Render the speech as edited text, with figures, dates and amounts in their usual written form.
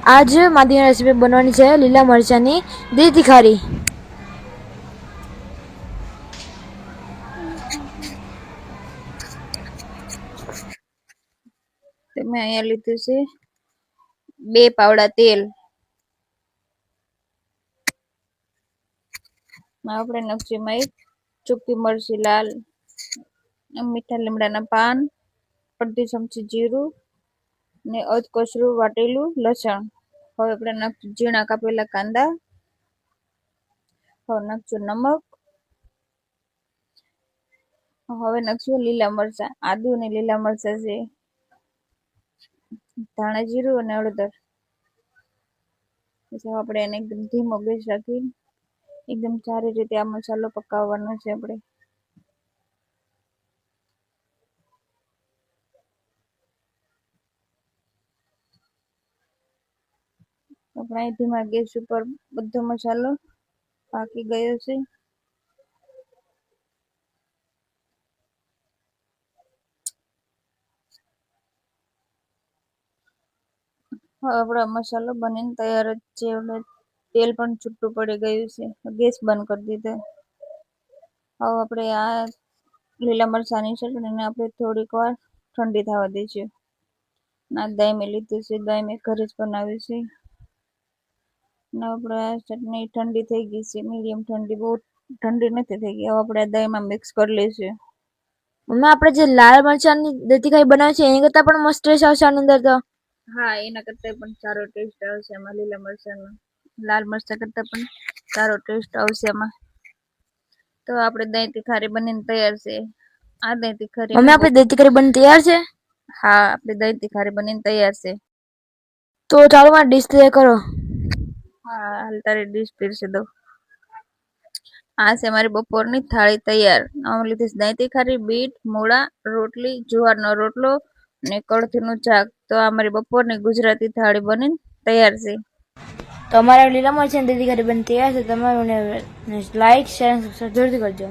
आज मादी रेसिपी बनवानी है लीला मरचानी दी तिखारी। तो मैं अँ लीधु से 2 पावड़ा तेल। આપણે નકશીમાં એક ચૂકી મરચી લાલ, મીઠા લીમડાના પાન, અડધી ચમચી જીરું ને અધકચરું વાટેલું લસણ. હવે આપણે નાખશું ઝીણા કાપેલા કાંદા. હવે નાખશું નમક. હવે નાખશું લીલા મરચા, આદુ અને લીલા મરચા છે, ધાણા જીરું અને હળદર. પછી આપણે એને એકદમ ધીમો ગેસ રાખી એકદમ સારી રીતે આ મસાલો પકાવવાનો છે. આપણે ધીમા ગેસ ઉપર બધો મસાલો પાકી ગયો છે. હવે આપણો મસાલો બનીને તૈયાર જ છે. તેલ પણ છૂટું પડી ગયું છે. ગેસ બંધ કરી દીધો. હવે આપણે આ લીલા મરચાંની ચટણીને આપણે થોડીક વાર ઠંડી થવા દઈશું. ના દહીં મેં લીધું છે, દહીં મેં ઘરે જ બનાવ્યું છે. ના આપણે આ ચટણી ઠંડી થઈ ગઈ છે, મીડિયમ ઠંડી, બહુ ઠંડી નથી થઈ ગઈ. હવે આપણે દહીંમાં મિક્સ કરી લઈશું. મમ્મી આપણે જે લાલ મરચાંની દી તિખારી બનાવી છે એની કરતાં પણ મસ્ત ટેસ્ટ આવશે આની અંદર તો. હા, એના કરતાં પણ સારો ટેસ્ટ આવશે એમાં. લીલા મરચાંનો લાલ મરચાં કરતાં પણ સારો ટેસ્ટ આવશે એમાં. તો આપણે દહીં તિખારી બનીને તૈયાર છે. આ દહીં તિખારી મમ્મી આપણે દી તિખારી બની તૈયાર છે. હા, આપણી દહીં તિખારી બનીને તૈયાર છે. તો ચાલો મારી ડીશ તૈયાર કરો. હા, હાલ તારી ડીશ પીરસી દો. આ છે મારી બપોરની થાળી તૈયાર. આમાં લીધી દહીં તિખારી, બીટ, મૂળા, રોટલી, જુવારનો રોટલો ને કળથીનું શાક. તો આ મારી બપોરની ગુજરાતી થાળી બનીને તૈયાર છે. તો અમારા લીલા મરચાંની દી તિખારી બની તૈયાર છે. તમારું લાઈક, શેર અને સબસ્ક્રાઈબ જરૂરથી કરજો.